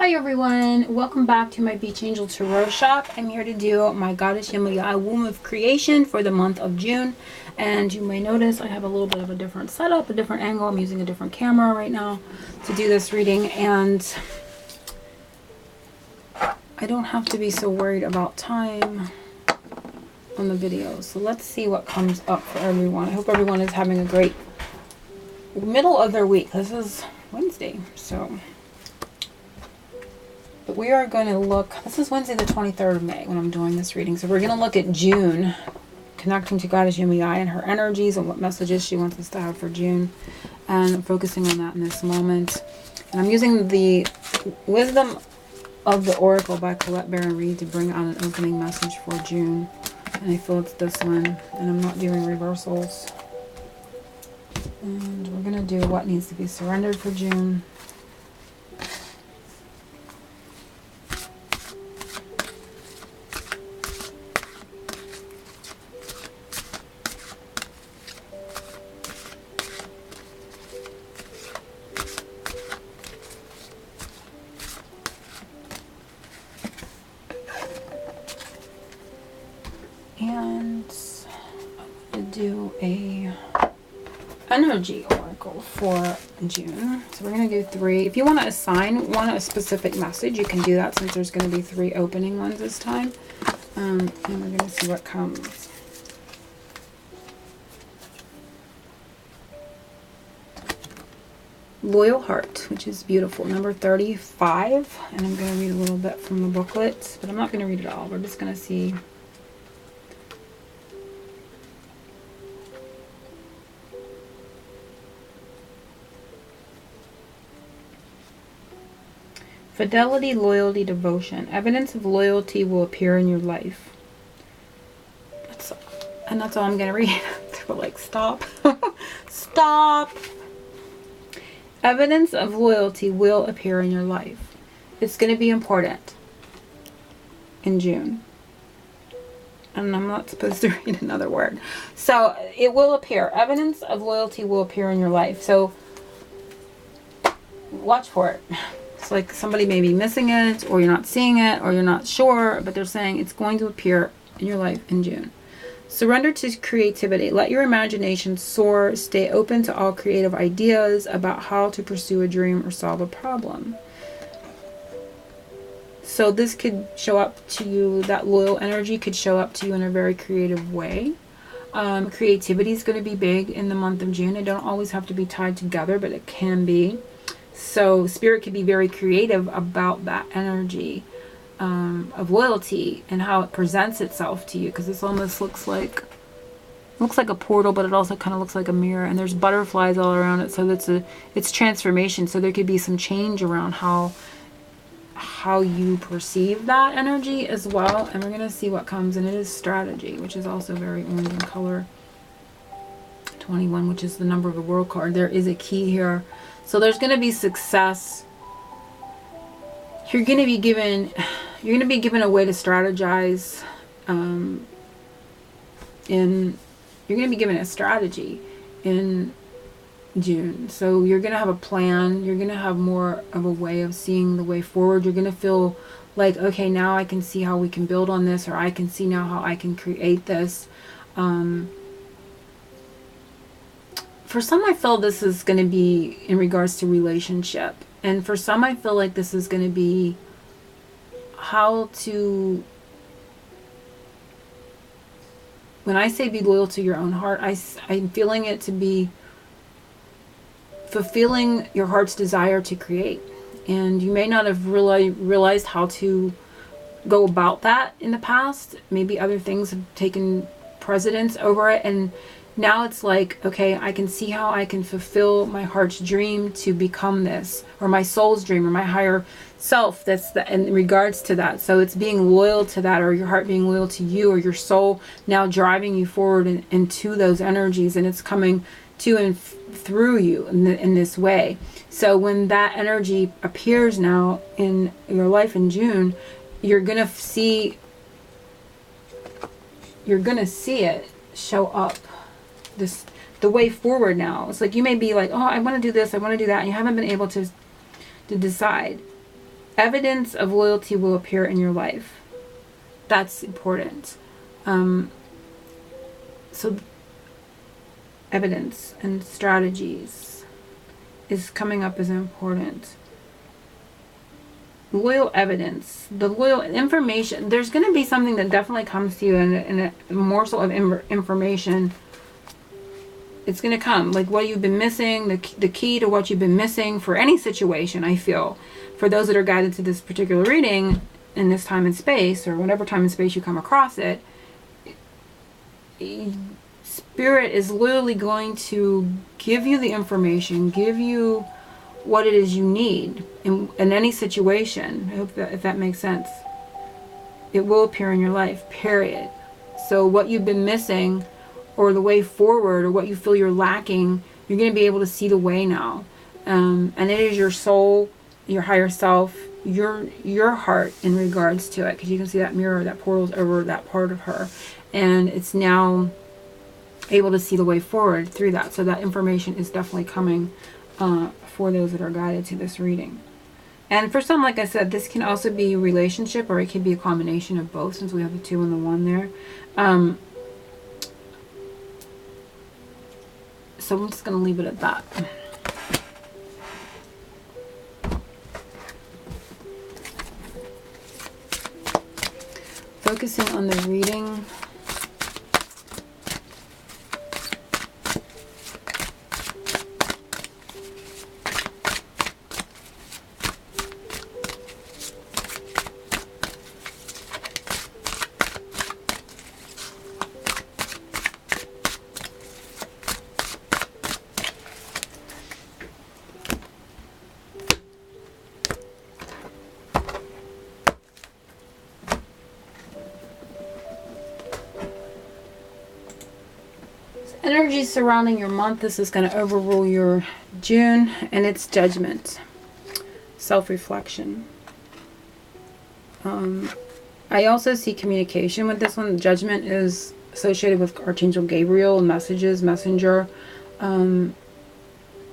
Hi everyone, welcome back to my Beach Angel Tarot shop. I'm here to do my Goddess Yemaya Womb of Creation for the month of June. And you may notice I have a little bit of a different setup, a different angle. I'm using a different camera right now to do this reading. And I don't have to be so worried about time on the video. So let's see what comes up for everyone. I hope everyone is having a great middle of their week. This is Wednesday, so... But we are going to look, this is Wednesday the 23rd of May when I'm doing this reading. So we're going to look at June, connecting to Goddess Yemaya and her energies and what messages she wants us to have for June. And focusing on that in this moment. And I'm using the Wisdom of the Oracle by Colette Baron Reid to bring out an opening message for June. And I feel it's this one. And I'm not doing reversals. And we're going to do what needs to be surrendered for June. And I'm going to do a energy oracle for June. So we're going to do 3. If you want to assign one a specific message, you can do that since there's going to be 3 opening ones this time. And we're going to see what comes. Loyal Heart, which is beautiful. Number 35. And I'm going to read a little bit from the booklet, but I'm not going to read it all. We're just going to see... Fidelity, loyalty, devotion. Evidence of loyalty will appear in your life. That's all I'm going to read. We're like, stop. Stop. Evidence of loyalty will appear in your life. It's going to be important in June. And I'm not supposed to read another word. So it will appear. Evidence of loyalty will appear in your life. So watch for it. It's like somebody may be missing it, or you're not seeing it, or you're not sure, but they're saying it's going to appear in your life in June. Surrender to creativity. Let your imagination soar. Stay open to all creative ideas about how to pursue a dream or solve a problem. So this could show up to you, that loyal energy could show up to you in a very creative way. Creativity is going to be big in the month of June. It don't always have to be tied together, but it can be. So Spirit could be very creative about that energy of loyalty and how it presents itself to you, because this almost looks like a portal, but it also kind of looks like a mirror, and there's butterflies all around it. So it's transformation. So there could be some change around how you perceive that energy as well. And we're going to see what comes, and it is strategy, which is also very orange in color. 21, which is the number of the world card. There is a key here. So there's going to be success. You're going to be given a way to strategize. You're going to be given a strategy in June. So you're going to have a plan. You're going to have more of a way of seeing the way forward. You're going to feel like, okay, now I can see how we can build on this, or I can see now how I can create this. For some, I feel this is going to be in regards to relationship. And for some, I feel like this is going to be how to... When I say be loyal to your own heart, I'm feeling it to be fulfilling your heart's desire to create. And you may not have really realized how to go about that in the past. Maybe other things have taken precedence over it, and now it's like, okay, I can see how I can fulfill my heart's dream to become this, or my soul's dream, or my higher self. That's in regards to that. So it's being loyal to that, or your heart being loyal to you, or your soul now driving you forward into those energies, and it's coming to and through you in this way. So when that energy appears now in your life in June, you're gonna see it show up. The way forward now. It's like you may be like, oh, I want to do this, I want to do that, and you haven't been able to decide. evidence of loyalty will appear in your life. That's important. So evidence and strategies is coming up as important. Loyal evidence, the loyal information. There's going to be something that definitely comes to you in a morsel of information. It's going to come, like what you've been missing, the key to what you've been missing for any situation, I feel. For those that are guided to this particular reading in this time and space, or whatever time and space you come across it, Spirit is literally going to give you the information, give you what it is you need in any situation. I hope that, if that makes sense. It will appear in your life, period. So what you've been missing, or the way forward, or what you feel you're lacking, you're going to be able to see the way now. And it is your soul, your higher self, your heart in regards to it, because you can see that mirror that portals over that part of her, and it's now able to see the way forward through that. So that information is definitely coming for those that are guided to this reading. And for some, like I said, this can also be a relationship, or it could be a combination of both, since we have the 2 and the 1 there. So I'm just going to leave it at that. Focusing on the reading. Energy surrounding your month. This is going to overrule your June, and it's judgment, self-reflection. I also see communication with this one. Judgment is associated with Archangel Gabriel, messages, messenger,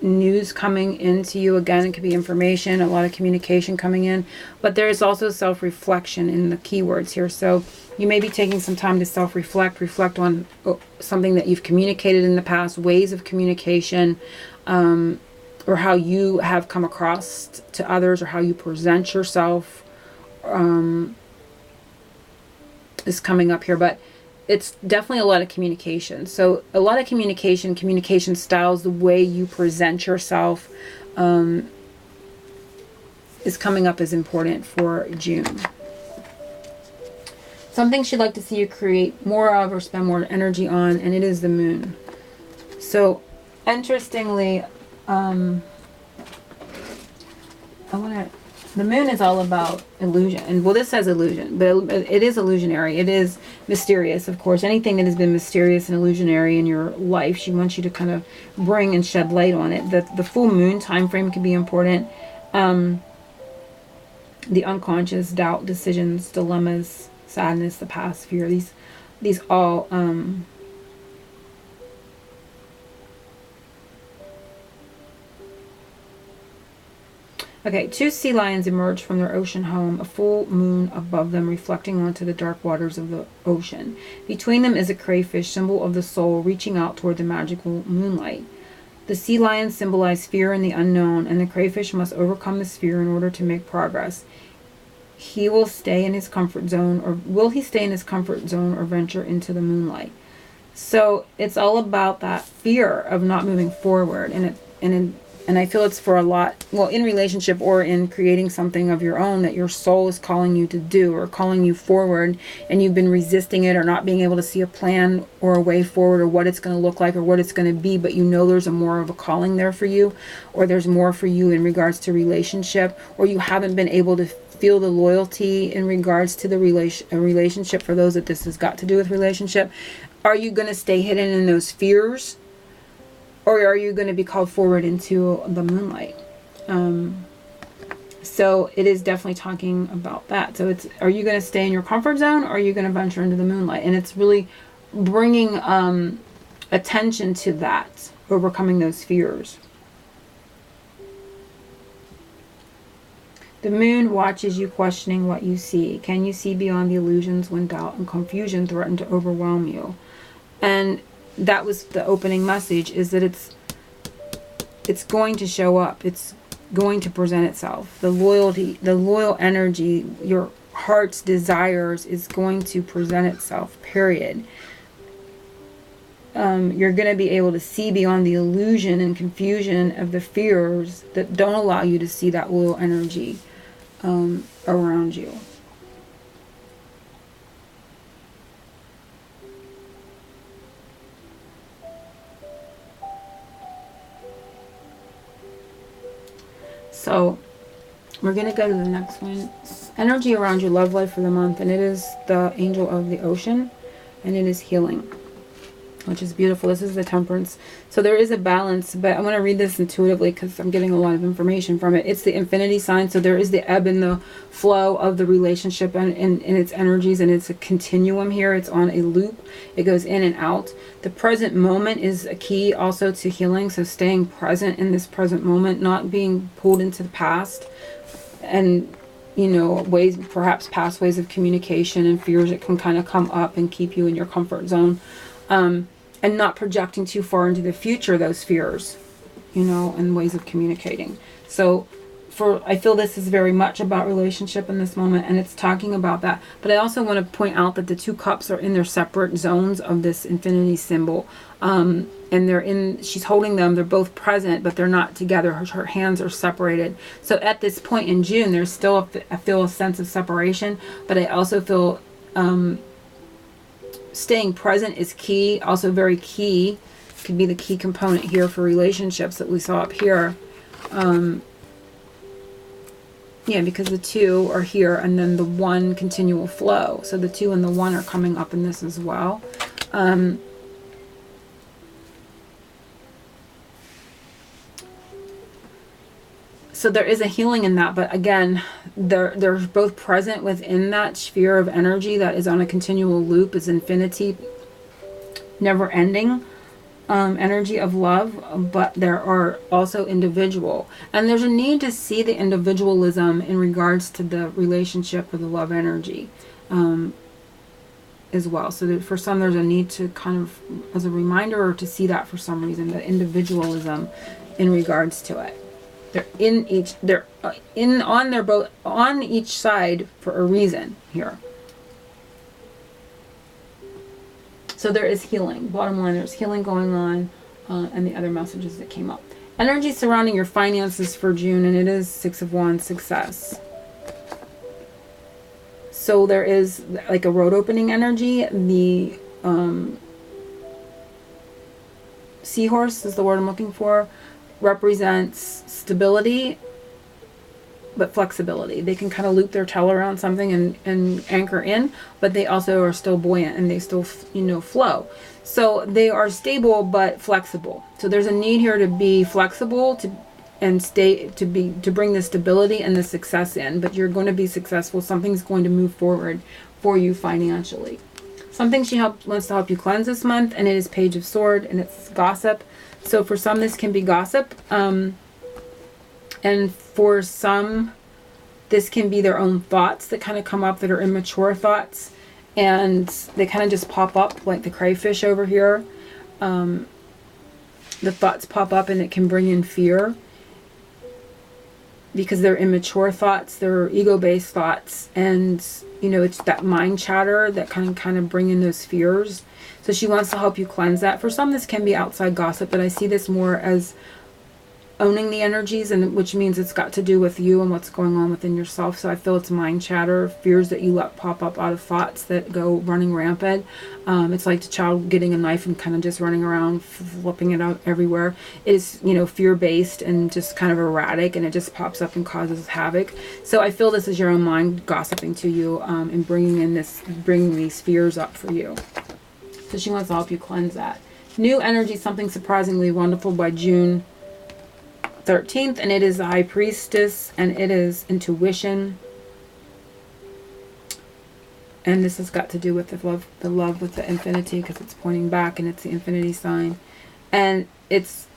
news coming into you. Again, it could be information, a lot of communication coming in, but there is also self-reflection in the keywords here. So you may be taking some time to self-reflect, reflect on something that you've communicated in the past, ways of communication, or how you have come across to others, or how you present yourself is coming up here. But it's definitely a lot of communication. So a lot of communication styles, the way you present yourself is coming up as important for June. Something she'd like to see you create more of or spend more energy on, and it is the moon. So interestingly, the moon is all about illusion. And well, this says illusion, but it is illusionary. It is mysterious, of course. Anything that has been mysterious and illusionary in your life, she wants you to kind of bring and shed light on it. The full moon time frame can be important. The unconscious, doubt, decisions, dilemmas, sadness, the past, fear. These all okay, 2 sea lions emerge from their ocean home, a full moon above them reflecting onto the dark waters of the ocean. Between them is a crayfish, symbol of the soul, reaching out toward the magical moonlight. The sea lions symbolize fear and the unknown, and the crayfish must overcome this fear in order to make progress. He will stay in his comfort zone, or will he stay in his comfort zone or venture into the moonlight? So it's all about that fear of not moving forward, and I feel it's for a lot, well, in relationship or in creating something of your own that your soul is calling you to do, or calling you forward, and you've been resisting it, or not being able to see a plan or a way forward, or what it's going to look like, or what it's going to be, but you know there's more of a calling there for you, or there's more for you in regards to relationship, or you haven't been able to feel the loyalty in regards to the relationship. For those that this has got to do with relationship, are you going to stay hidden in those fears? Or are you going to be called forward into the moonlight? So it is definitely talking about that. So it's, are you going to stay in your comfort zone, or are you going to venture into the moonlight? And it's really bringing attention to that, overcoming those fears. The moon watches you, questioning what you see. Can you see beyond the illusions when doubt and confusion threaten to overwhelm you? And that was the opening message, is that it's going to show up. It's going to present itself. The loyalty, the loyal energy, your heart's desires is going to present itself, period. You're going to be able to see beyond the illusion and confusion of the fears that don't allow you to see that loyal energy around you. So we're going to go to the next one. Energy around your love life for the month, and it is the angel of the ocean, and it is healing, which is beautiful. This is the temperance. So there is a balance, but I want to read this intuitively because I'm getting a lot of information from it. It's the infinity sign, so there is the ebb and the flow of the relationship and its energies, and it's a continuum here. It's on a loop. It goes in and out. The present moment is a key also to healing, so staying present in this present moment, not being pulled into the past and, you know, ways, perhaps past ways of communication and fears that can kind of come up and keep you in your comfort zone. And not projecting too far into the future, those fears, you know, and ways of communicating. So I feel this is very much about relationship in this moment, and it's talking about that. But I also want to point out that the two cups are in their separate zones of this infinity symbol. And she's holding them, they're both present, but they're not together. Her hands are separated. So at this point in June, there's still, I feel a sense of separation, but I also feel, staying present is key, also very key, could be the key component here for relationships that we saw up here. Yeah, because the two are here and then the one continual flow. So the two and the one are coming up in this as well. So there is a healing in that, but again, they're both present within that sphere of energy that is on a continual loop, is infinity, never ending energy of love, but there are also individual. And there's a need to see the individualism in regards to the relationship or the love energy as well. So that for some, there's a need to kind of, as a reminder, or to see that for some reason, the individualism in regards to it. They're on each side for a reason here. So there is healing. Bottom line, there's healing going on, and the other messages that came up. Energy surrounding your finances for June, and it is Six of Wands, success. So there is like a road opening energy. The seahorse is the word I'm looking for. Represents stability but flexibility. They can kind of loop their tail around something and anchor in, but they also are still buoyant and they still, you know, flow. So they are stable but flexible. So there's a need here to be flexible to bring the stability and the success in, but you're going to be successful. Something's going to move forward for you financially. Something she wants to help you cleanse this month, and it is Page of Swords, and it's gossip. So for some, this can be gossip. And for some, this can be their own thoughts that kind of come up that are immature thoughts. And they kind of just pop up like the crayfish over here. The thoughts pop up and it can bring in fear. Because they're immature thoughts, they're ego-based thoughts. And, you know, it's that mind chatter that kind of bring in those fears. So she wants to help you cleanse that. For some, this can be outside gossip, but I see this more as owning the energies, and which means it's got to do with you and what's going on within yourself. So I feel it's mind chatter, fears that you let pop up out of thoughts that go running rampant. It's like the child getting a knife and kind of just running around, flipping it out everywhere. It is, you know, fear-based and just kind of erratic, and it just pops up and causes havoc. So I feel this is your own mind gossiping to you and bringing these fears up for you. So she wants to help you cleanse that. New energy, something surprisingly wonderful by June 13th, and it is the High Priestess, and it is intuition. And this has got to do with the love with the infinity, because it's pointing back and it's the infinity sign. And it's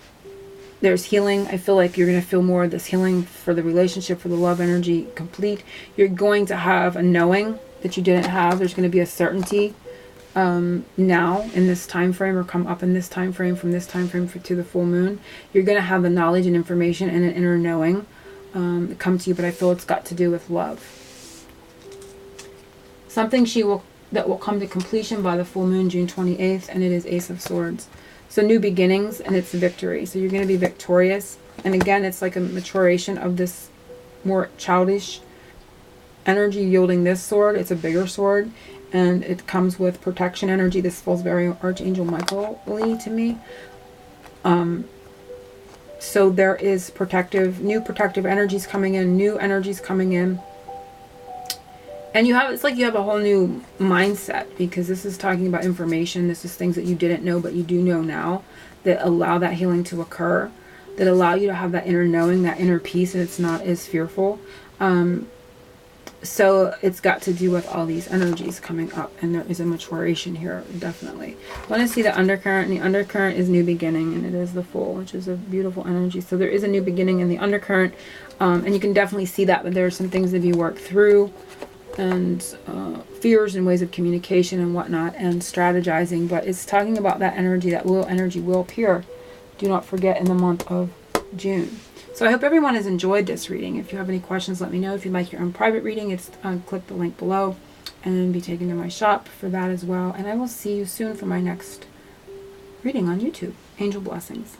There's healing. I feel like you're going to feel more of this healing for the relationship, for the love energy complete. You're going to have a knowing that you didn't have. There's going to be a certainty now in this time frame, or come up in this time frame, from this time frame to the full moon. You're going to have the knowledge and information and an inner knowing come to you, but I feel it's got to do with love. Something that will come to completion by the full moon, June 28th, and it is Ace of Swords. So new beginnings, and it's victory. So you're going to be victorious. And again, it's like a maturation of this more childish energy yielding this sword. It's a bigger sword, and it comes with protection energy. This feels very Archangel Michael-y to me. So there is new protective energies coming in, new energies coming in. And it's like you have a whole new mindset, because this is talking about information. This is things that you didn't know, but you do know now, that allow that healing to occur, that allow you to have that inner knowing, that inner peace, and it's not as fearful. So it's got to do with all these energies coming up, and there is a maturation here, definitely. I want to see the undercurrent, and the undercurrent is new beginning, and it is the Fool, which is a beautiful energy. So there is a new beginning in the undercurrent, and you can definitely see that, but there are some things that you work through, and fears and ways of communication and whatnot, and strategizing. But it's talking about that energy, that will energy will appear, do not forget, in the month of June. So I hope everyone has enjoyed this reading. If you have any questions, let me know. If you'd like your own private reading, it's click the link below and be taken to my shop for that as well. And I will see you soon for my next reading on YouTube. Angel blessings.